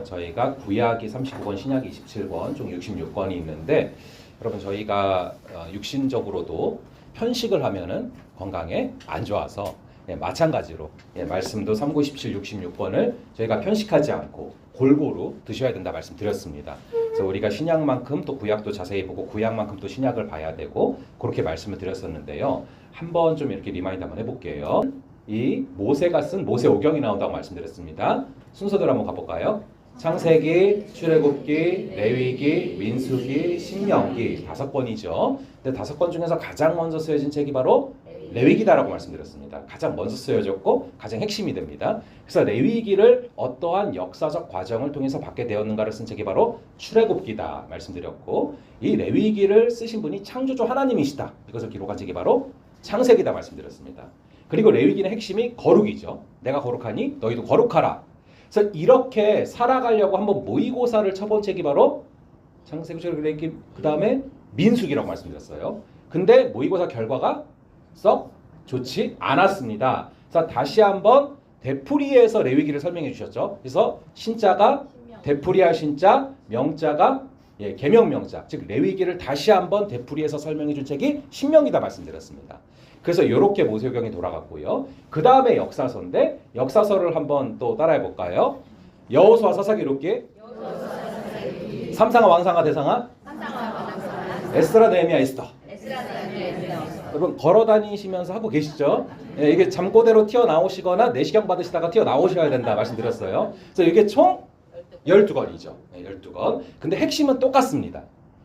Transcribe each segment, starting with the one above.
저희가 구약이 39권, 신약이 27권, 총 66권이 있는데 여러분 저희가 육신적으로도 편식을 하면은 건강에 안 좋아서 마찬가지로 말씀도 3, 9, 17, 66권을 저희가 편식하지 않고 골고루 드셔야 된다 말씀드렸습니다. 그래서 우리가 신약만큼 또 구약도 자세히 보고 구약만큼 또 신약을 봐야 되고 그렇게 말씀을 드렸었는데요. 한번 좀 이렇게 리마인드 한번 해볼게요. 이 모세가 쓴 모세오경이 나온다고 말씀드렸습니다. 순서대로 한번 가볼까요? 창세기, 출애굽기, 레위기, 민수기, 신명기 5권이죠. 근데 5권 중에서 가장 먼저 쓰여진 책이 바로 레위기다라고 말씀드렸습니다. 가장 먼저 쓰여졌고 가장 핵심이 됩니다. 그래서 레위기를 어떠한 역사적 과정을 통해서 받게 되었는가를 쓴 책이 바로 출애굽기다 말씀드렸고 이 레위기를 쓰신 분이 창조주 하나님이시다. 이것을 기록한 책이 바로 창세기다 말씀드렸습니다. 그리고 레위기는 핵심이 거룩이죠. 내가 거룩하니 너희도 거룩하라. 그래서 이렇게 살아가려고 한번 모의고사를 쳐본 책이 바로 창세기, 출애굽기, 그 다음에 민수기라고 말씀드렸어요. 근데 모의고사 결과가 썩 좋지 않았습니다. 그래서 다시 한번 되풀이해서 레위기를 설명해 주셨죠. 그래서 신자가 되풀이할 신자, 명자가 계명명자, 즉 레위기를 다시 한번 되풀이해서 설명해 준 책이 신명기다 말씀드렸습니다. 그래서 이렇게 모세오경이 돌아갔고요. 그 다음에 역사서인데 역사서를 한번 또 따라해 볼까요? 여호수아, 사사기록기, 삼상아, 왕상아, 대상아, 에스라, 느헤미야, 에스더. 여러분 걸어 다니시면서 하고 계시죠? 이게 잠꼬대로 튀어나오시거나 내시경 받으시다가 튀어나오셔야 된다 말씀드렸어요. 그래서 이게 총 12권이죠. 12권. 근데 핵심은 똑같습니다.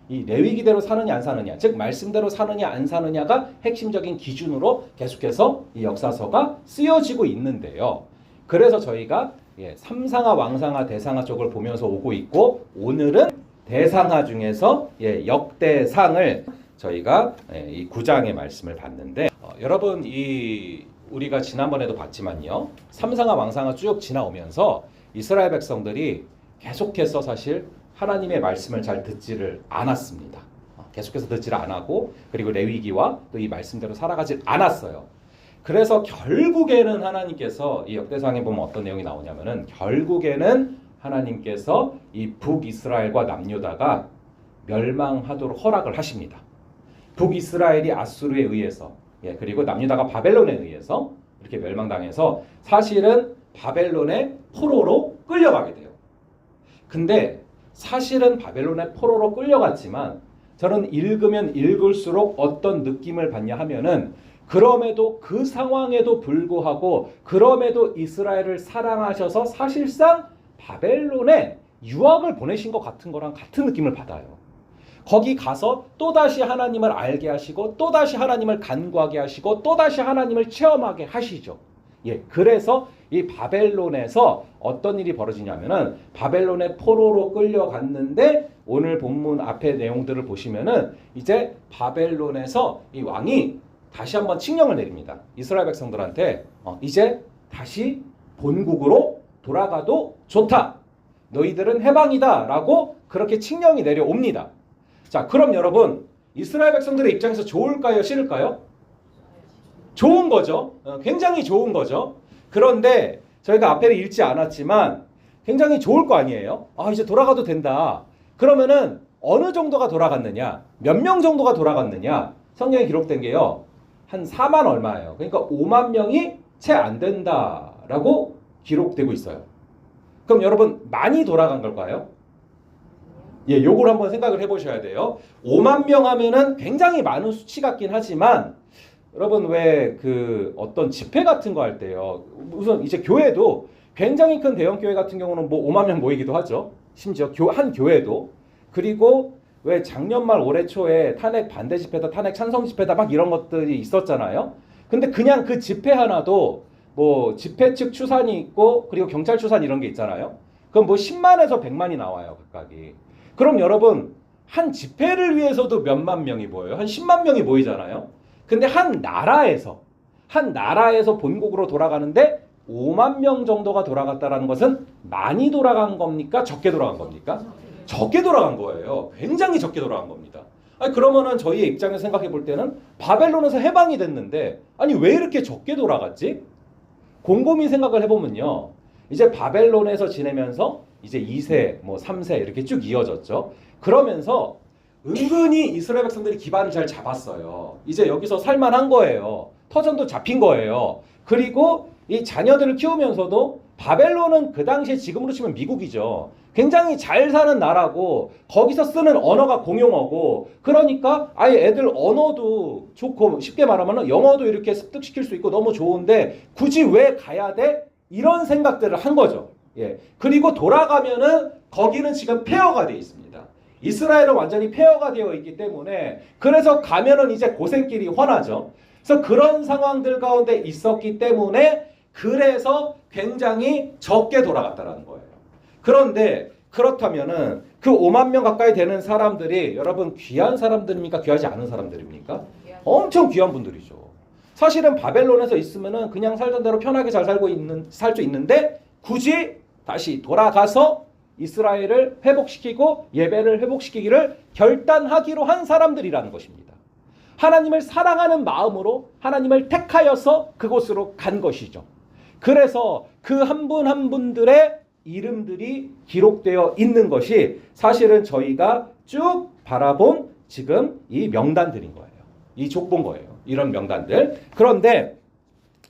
이 레위기대로 사느냐 안 사느냐, 즉 말씀대로 사느냐 안 사느냐가 핵심적인 기준으로 계속해서 이 역사서가 쓰여지고 있는데요. 그래서 저희가 삼상하, 왕상하, 대상하 쪽을 보면서 오고 있고 오늘은 대상하 중에서 역대상을 저희가 이 9장의 말씀을 봤는데 여러분 우리가 지난번에도 봤지만요. 삼상하, 왕상하 쭉 지나오면서 이스라엘 백성들이 계속해서 사실 하나님의 말씀을 잘 듣지를 않았습니다. 계속해서 듣지를 않았고 그리고 레위기와 또 이 말씀대로 살아가지 않았어요. 그래서 결국에는 하나님께서 이 역대상에 보면 어떤 내용이 나오냐면은 결국에는 하나님께서 이 북이스라엘과 남유다가 멸망하도록 허락을 하십니다. 북이스라엘이 아수르에 의해서 그리고 남유다가 바벨론에 의해서 이렇게 멸망당해서 사실은 바벨론의 포로로 끌려가게 돼요. 근데 사실은 바벨론의 포로로 끌려갔지만 저는 읽으면 읽을수록 어떤 느낌을 받냐 하면은 그럼에도 그 상황에도 불구하고 그럼에도 이스라엘을 사랑하셔서 사실상 바벨론에 유학을 보내신 것 같은 거랑 같은 느낌을 받아요. 거기 가서 또다시 하나님을 알게 하시고 또다시 하나님을 간구하게 하시고 또다시 하나님을 체험하게 하시죠. 그래서 이 바벨론에서 어떤 일이 벌어지냐면은 바벨론의 포로로 끌려갔는데 오늘 본문 앞의 내용들을 보시면은 이제 바벨론에서 이 왕이 다시 한번 칙령을 내립니다. 이스라엘 백성들한테 이제 다시 본국으로 돌아가도 좋다. 너희들은 해방이다 라고 그렇게 칙령이 내려옵니다. 자, 그럼 여러분 이스라엘 백성들의 입장에서 좋을까요? 싫을까요? 좋은 거죠. 굉장히 좋은 거죠. 그런데 저희가 앞에는 읽지 않았지만 굉장히 좋을 거 아니에요. 이제 돌아가도 된다. 그러면은 어느 정도가 돌아갔느냐? 몇 명 정도가 돌아갔느냐? 성경에 기록된 게요. 한 4만 얼마예요. 그러니까 5만 명이 채 안 된다라고 기록되고 있어요. 그럼 여러분 많이 돌아간 걸까요? 요걸 한번 생각을 해보셔야 돼요. 5만 명 하면은 굉장히 많은 수치 같긴 하지만 여러분 왜 어떤 집회 같은 거 할 때요. 우선 이제 교회도 굉장히 큰 대형 교회 같은 경우는 뭐 5만 명 모이기도 하죠. 심지어 한 교회도. 그리고 왜 작년 말 올해 초에 탄핵 반대 집회다, 탄핵 찬성 집회다 막 이런 것들이 있었잖아요. 근데 그냥 그 집회 하나도 뭐 집회 측 추산이 있고 그리고 경찰 추산 이런 게 있잖아요. 그럼 뭐 10만에서 100만이 나와요, 각각이. 그럼 여러분 한 집회를 위해서도 몇만 명이 모여요. 한 10만 명이 모이잖아요. 근데 한 나라에서 본국으로 돌아가는데 5만 명 정도가 돌아갔다라는 것은 많이 돌아간 겁니까? 적게 돌아간 겁니까? 적게 돌아간 거예요. 굉장히 적게 돌아간 겁니다. 그러면은 저희의 입장에서 생각해 볼 때는 바벨론에서 해방이 됐는데 왜 이렇게 적게 돌아갔지? 곰곰이 생각을 해보면요. 이제 바벨론에서 지내면서 이제 2세, 뭐 3세 이렇게 쭉 이어졌죠. 그러면서 은근히 이스라엘 백성들이 기반을 잘 잡았어요. 이제 여기서 살만한 거예요. 터전도 잡힌 거예요. 그리고 이 자녀들을 키우면서도 바벨론은 그 당시에 지금으로 치면 미국이죠. 굉장히 잘 사는 나라고 거기서 쓰는 언어가 공용어고 그러니까 아예 애들 언어도 좋고 쉽게 말하면 영어도 이렇게 습득시킬 수 있고 너무 좋은데 굳이 왜 가야 돼? 이런 생각들을 한 거죠. 예. 그리고 돌아가면은 거기는 지금 폐허가 돼 있습니다. 이스라엘은 완전히 폐허가 되어 있기 때문에 그래서 가면은 이제 고생길이 훤하죠. 그래서 그런 상황들 가운데 있었기 때문에 그래서 굉장히 적게 돌아갔다라는 거예요. 그런데 그렇다면은 그 5만 명 가까이 되는 사람들이 여러분 귀한 사람들입니까? 귀하지 않은 사람들입니까? 엄청 귀한 분들이죠. 사실은 바벨론에서 있으면은 그냥 살던 대로 편하게 잘 살 수 있는데 굳이 다시 돌아가서 이스라엘을 회복시키고 예배를 회복시키기를 결단하기로 한 사람들이라는 것입니다. 하나님을 사랑하는 마음으로 하나님을 택하여서 그곳으로 간 것이죠. 그래서 그 한 분 한 분들의 이름들이 기록되어 있는 것이 사실은 저희가 쭉 바라본 지금 이 명단들인 거예요. 이 족본 거예요. 이런 명단들. 그런데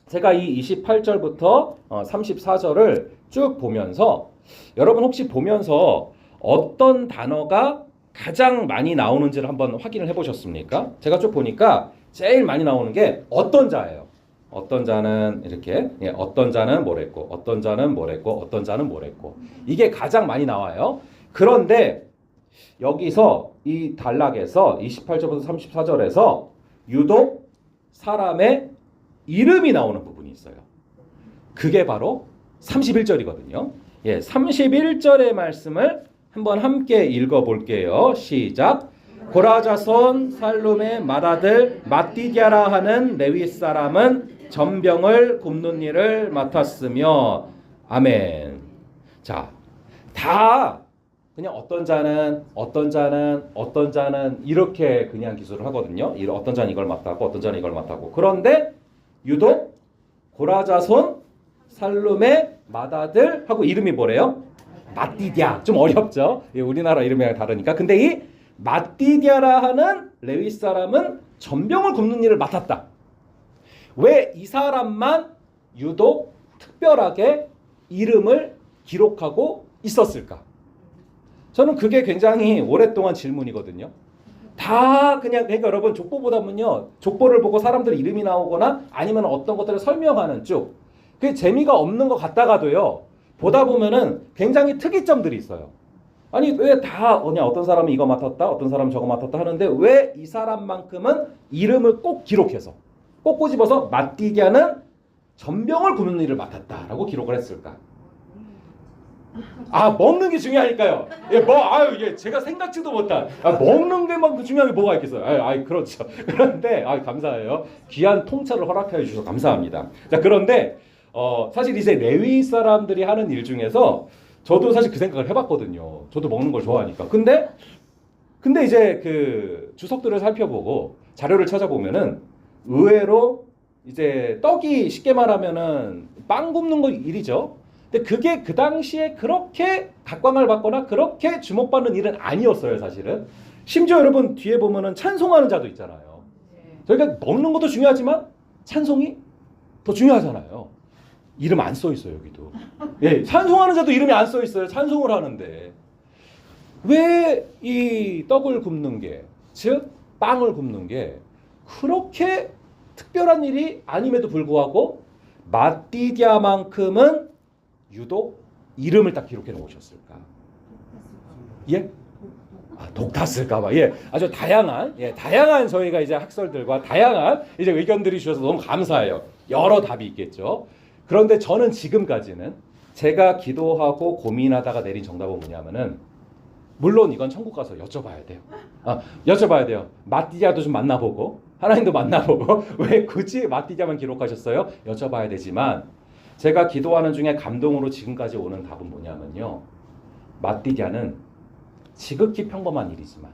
제가 이 28절부터 34절을 쭉 보면서 여러분 혹시 보면서 어떤 단어가 가장 많이 나오는지를 한번 확인을 해보셨습니까? 제가 쭉 보니까 제일 많이 나오는 게 어떤 자예요. 어떤 자는 이렇게 어떤 자는 뭐랬고 어떤 자는 뭐랬고 어떤 자는 뭐랬고 이게 가장 많이 나와요. 그런데 여기서 이 단락에서 28절부터 34절에서 유독 사람의 이름이 나오는 부분이 있어요. 그게 바로 31절이거든요. 예, 31절의 말씀을 한번 함께 읽어볼게요. 시작. 고라 자손 살룸의 맏아들 마띠디아라 하는 레위 사람은 전병을 굽는 일을 맡았으며 아멘. 자, 다 그냥 어떤 자는 이렇게 그냥 기술을 하거든요. 어떤 자는 이걸 맡았고 어떤 자는 이걸 맡았고. 그런데 유독 고라 자손 살룸의 맏아들 하고 이름이 뭐래요? 마띠디아. 좀 어렵죠? 예, 우리나라 이름이랑 다르니까. 근데 이 마띠디아라 하는 레위 사람은 전병을 굽는 일을 맡았다. 왜 이 사람만 유독 특별하게 이름을 기록하고 있었을까? 저는 그게 굉장히 오랫동안 질문이거든요. 다 그냥 그러니까 여러분 족보 보다면요. 족보를 보고 사람들 이름이 나오거나 아니면 어떤 것들을 설명하는 쭉 그게 재미가 없는 것 같다가도요. 보다 보면은 굉장히 특이점들이 있어요. 아니 왜 다 어떤 사람은 이거 맡았다 어떤 사람은 저거 맡았다 하는데 왜 이 사람만큼은 이름을 꼭 기록해서 꼭 꼬집어서 마띠디아는 전병을 굽는 일을 맡았다라고 기록을 했을까? 아 먹는 게 중요하니까요. 예, 제가 생각지도 못한 먹는 게만 중요한 게 뭐가 있겠어요? 그렇죠. 그런데 감사해요. 귀한 통찰을 허락해 주셔서 감사합니다. 자 그런데 사실 이제 레위 사람들이 하는 일 중에서 저도 사실 그 생각을 해봤거든요. 저도 먹는 걸 좋아하니까. 근데 이제 그 주석들을 살펴보고 자료를 찾아보면은 의외로 이제 떡이 쉽게 말하면은 빵 굽는 거 일이죠. 근데 그게 그 당시에 그렇게 각광을 받거나 그렇게 주목받는 일은 아니었어요, 사실은. 심지어 여러분 뒤에 보면은 찬송하는 자도 있잖아요. 저희가 먹는 것도 중요하지만 찬송이 더 중요하잖아요. 이름 안 써 있어요, 여기도. 예, 찬송하는 자도 이름이 안 써 있어요. 찬송을 하는데. 왜 이 떡을 굽는 게, 즉 빵을 굽는 게 그렇게 특별한 일이 아님에도 불구하고 마띠디아만큼은 유독 이름을 딱 기록해 놓으셨을까? 예? 독 탔을까봐. 예, 아주 다양한 저희가 이제 학설들과 다양한 이제 의견들이 주셔서 너무 감사해요. 여러 답이 있겠죠. 그런데 저는 지금까지는 제가 기도하고 고민하다가 내린 정답은 뭐냐면은 물론 이건 천국 가서 여쭤봐야 돼요. 여쭤봐야 돼요. 마띠디아도 좀 만나보고 하나님도 만나보고 왜 굳이 마띠디아만 기록하셨어요? 여쭤봐야 되지만 제가 기도하는 중에 감동으로 지금까지 오는 답은 뭐냐면요. 마띠디아는 지극히 평범한 일이지만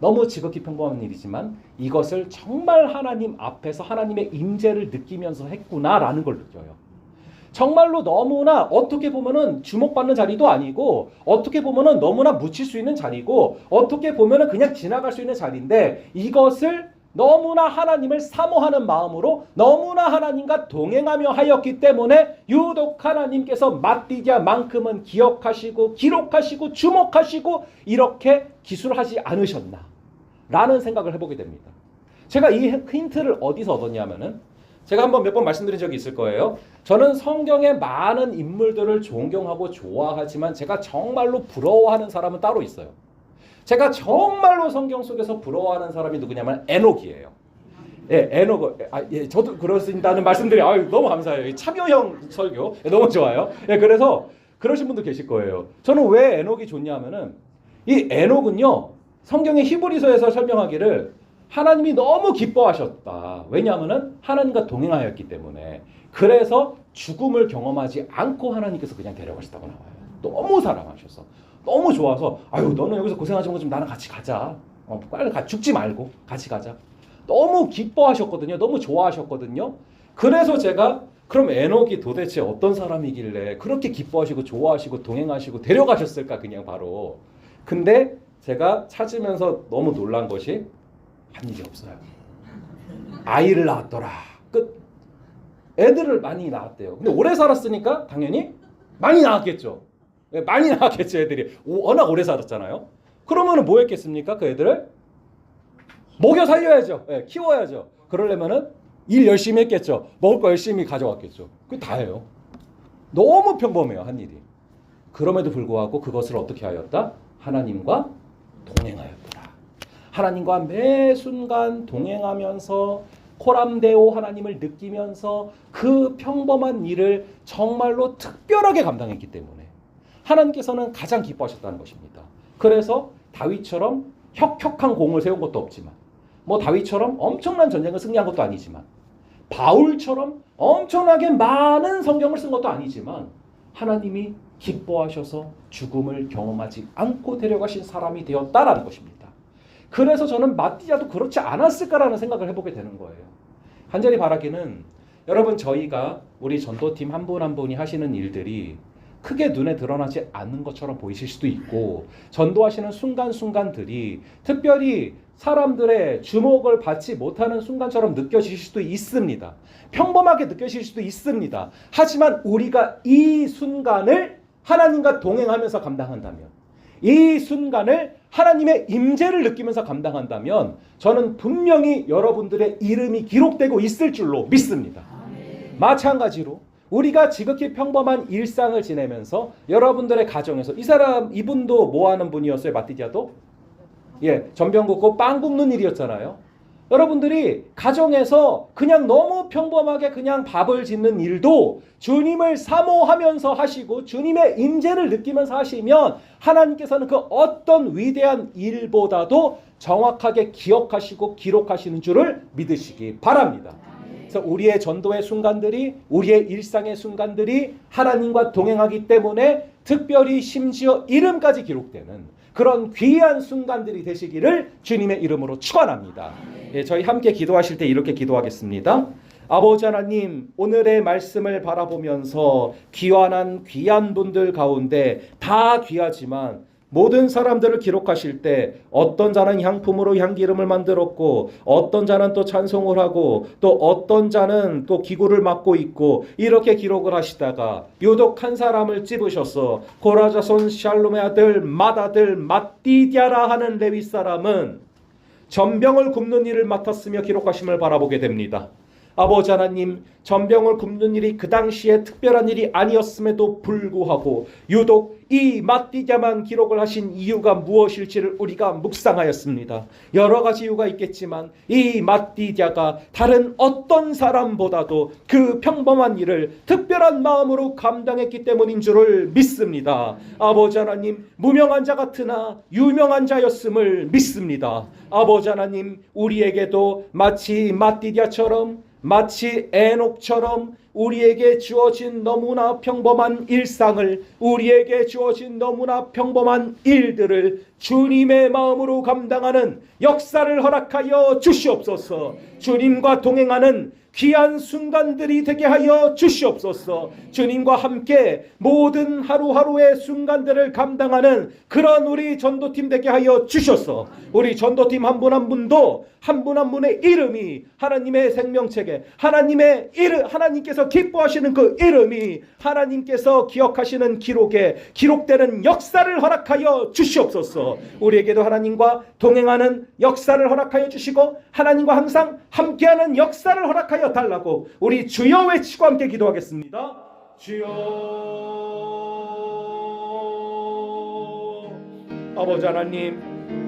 너무 지극히 평범한 일이지만 이것을 정말 하나님 앞에서 하나님의 임재를 느끼면서 했구나라는 걸 느껴요. 정말로 너무나 어떻게 보면은 주목받는 자리도 아니고 어떻게 보면은 너무나 묻힐 수 있는 자리고 어떻게 보면은 그냥 지나갈 수 있는 자리인데 이것을 너무나 하나님을 사모하는 마음으로 너무나 하나님과 동행하며 하였기 때문에 유독 하나님께서 마띠디아만큼은 기억하시고 기록하시고 주목하시고 이렇게 기술하지 않으셨나 라는 생각을 해보게 됩니다. 제가 이 힌트를 어디서 얻었냐면은 제가 한번 몇 번 말씀드린 적이 있을 거예요. 저는 성경의 많은 인물들을 존경하고 좋아하지만 제가 정말로 부러워하는 사람은 따로 있어요. 제가 정말로 성경 속에서 부러워하는 사람이 누구냐면 에녹이에요. 예, 에녹. 저도 그렇습니다는 말씀드리 너무 감사해요. 참여형 설교 너무 좋아요. 예, 그래서 그러신 분도 계실 거예요. 저는 왜 에녹이 좋냐면은 이 에녹은요 성경의 히브리서에서 설명하기를 하나님이 너무 기뻐하셨다. 왜냐하면은 하나님과 동행하였기 때문에. 그래서 죽음을 경험하지 않고 하나님께서 그냥 데려가셨다고 나와요. 너무 사랑하셔서. 너무 좋아서 너는 여기서 고생하지 말고 좀 나랑 같이 가자. 빨리 죽지 말고 같이 가자. 너무 기뻐하셨거든요. 너무 좋아하셨거든요. 그래서 제가 그럼 에녹이 도대체 어떤 사람이길래 그렇게 기뻐하시고 좋아하시고 동행하시고 데려가셨을까 그냥 바로. 근데 제가 찾으면서 너무 놀란 것이 한 일이 없어요. 아이를 낳았더라. 끝. 애들을 많이 낳았대요. 근데 오래 살았으니까 당연히 많이 낳았겠죠. 많이 낳았겠죠 애들이. 워낙 오래 살았잖아요. 그러면은 뭐 했겠습니까? 그 애들을 먹여 살려야죠. 키워야죠. 그러려면은 일 열심히 했겠죠. 먹을 거 열심히 가져왔겠죠. 그게 다예요. 너무 평범해요 한 일이. 그럼에도 불구하고 그것을 어떻게 하였다? 하나님과 동행하였더라. 하나님과 매 순간 동행하면서 코람데오 하나님을 느끼면서 그 평범한 일을 정말로 특별하게 감당했기 때문에 하나님께서는 가장 기뻐하셨다는 것입니다. 그래서 다윗처럼 혁혁한 공을 세운 것도 없지만 다윗처럼 엄청난 전쟁을 승리한 것도 아니지만 바울처럼 엄청나게 많은 성경을 쓴 것도 아니지만 하나님이 기뻐하셔서 죽음을 경험하지 않고 데려가신 사람이 되었다라는 것입니다. 그래서 저는 마띠아도 그렇지 않았을까라는 생각을 해보게 되는 거예요. 간절히 바라기는 여러분 저희가 우리 전도팀 한 분 한 분이 하시는 일들이 크게 눈에 드러나지 않는 것처럼 보이실 수도 있고 전도하시는 순간순간들이 특별히 사람들의 주목을 받지 못하는 순간처럼 느껴질 수도 있습니다. 평범하게 느껴질 수도 있습니다. 하지만 우리가 이 순간을 하나님과 동행하면서 감당한다면 이 순간을 하나님의 임재를 느끼면서 감당한다면 저는 분명히 여러분들의 이름이 기록되고 있을 줄로 믿습니다. 마찬가지로 우리가 지극히 평범한 일상을 지내면서 여러분들의 가정에서 이분도 뭐 하는 분이었어요? 마띠디아도? 전병 굽고 빵 굽는 일이었잖아요. 여러분들이 가정에서 그냥 너무 평범하게 그냥 밥을 짓는 일도 주님을 사모하면서 하시고 주님의 임재를 느끼면서 하시면 하나님께서는 그 어떤 위대한 일보다도 정확하게 기억하시고 기록하시는 줄을 믿으시기 바랍니다. 그래서 우리의 전도의 순간들이 우리의 일상의 순간들이 하나님과 동행하기 때문에 특별히 심지어 이름까지 기록되는 그런 귀한 순간들이 되시기를 주님의 이름으로 축원합니다. 저희 함께 기도하실 때 이렇게 기도하겠습니다. 아버지 하나님, 오늘의 말씀을 바라보면서 귀한 분들 가운데 다 귀하지만 모든 사람들을 기록하실 때 어떤 자는 향품으로 향기름을 만들었고 어떤 자는 또 찬송을 하고 또 어떤 자는 또 기구를 맡고 있고 이렇게 기록을 하시다가 유독 한 사람을 찝으셔서 고라자손 샬롬의 아들 맏아들 마띠디아라 하는 레위 사람은 전병을 굽는 일을 맡았으며 기록하심을 바라보게 됩니다. 아버지 하나님, 전병을 굽는 일이 그 당시에 특별한 일이 아니었음에도 불구하고 유독 이 마띠디아만 기록을 하신 이유가 무엇일지를 우리가 묵상하였습니다. 여러 가지 이유가 있겠지만 이 마띠디아가 다른 어떤 사람보다도 그 평범한 일을 특별한 마음으로 감당했기 때문인 줄을 믿습니다. 아버지 하나님, 무명한 자 같으나 유명한 자였음을 믿습니다. 아버지 하나님, 우리에게도 마치 마띠디아처럼 마치 에녹처럼 우리에게 주어진 너무나 평범한 일상을 우리에게 주어진 너무나 평범한 일들을 주님의 마음으로 감당하는 역사를 허락하여 주시옵소서. 주님과 동행하는 귀한 순간들이 되게 하여 주시옵소서. 주님과 함께 모든 하루하루의 순간들을 감당하는 그런 우리 전도팀 되게 하여 주셔서 우리 전도팀 한 분 한 분도 한 분 한 분의 이름이 하나님의 생명책에 하나님께서 기뻐하시는 그 이름이 하나님께서 기억하시는 기록에 기록되는 역사를 허락하여 주시옵소서. 우리에게도 하나님과 동행하는 역사를 허락하여 주시고 하나님과 항상 함께하는 역사를 허락하여 달라고 우리 주여 외치고 함께 기도하겠습니다. 주여. 아버지 하나님,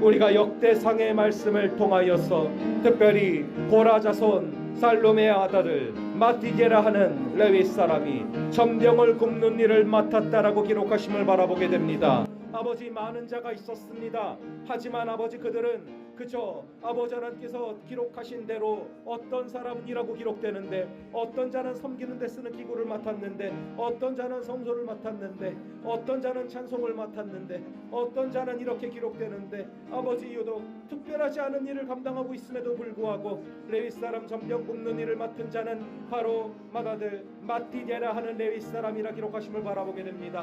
우리가 역대상의 말씀을 통하여서 특별히 고라 자손 살로메의 아들들 마띠게라 하는 레위 사람이 전병을 굽는 일을 맡았다라고 기록하심을 바라보게 됩니다. 아버지, 많은 자가 있었습니다. 하지만 아버지, 그들은 그저 아버지 하나님께서 기록하신 대로 어떤 사람은 이라고 기록되는데, 어떤 자는 섬기는 데 쓰는 기구를 맡았는데, 어떤 자는 성소를 맡았는데, 어떤 자는 찬송을 맡았는데, 어떤 자는 이렇게 기록되는데, 아버지, 유독 특별하지 않은 일을 감당하고 있음에도 불구하고 레위 사람 전병 굽는 일을 맡은 자는 바로 맏아들 마띠게라 하는 레위 사람이라 기록하심을 바라보게 됩니다.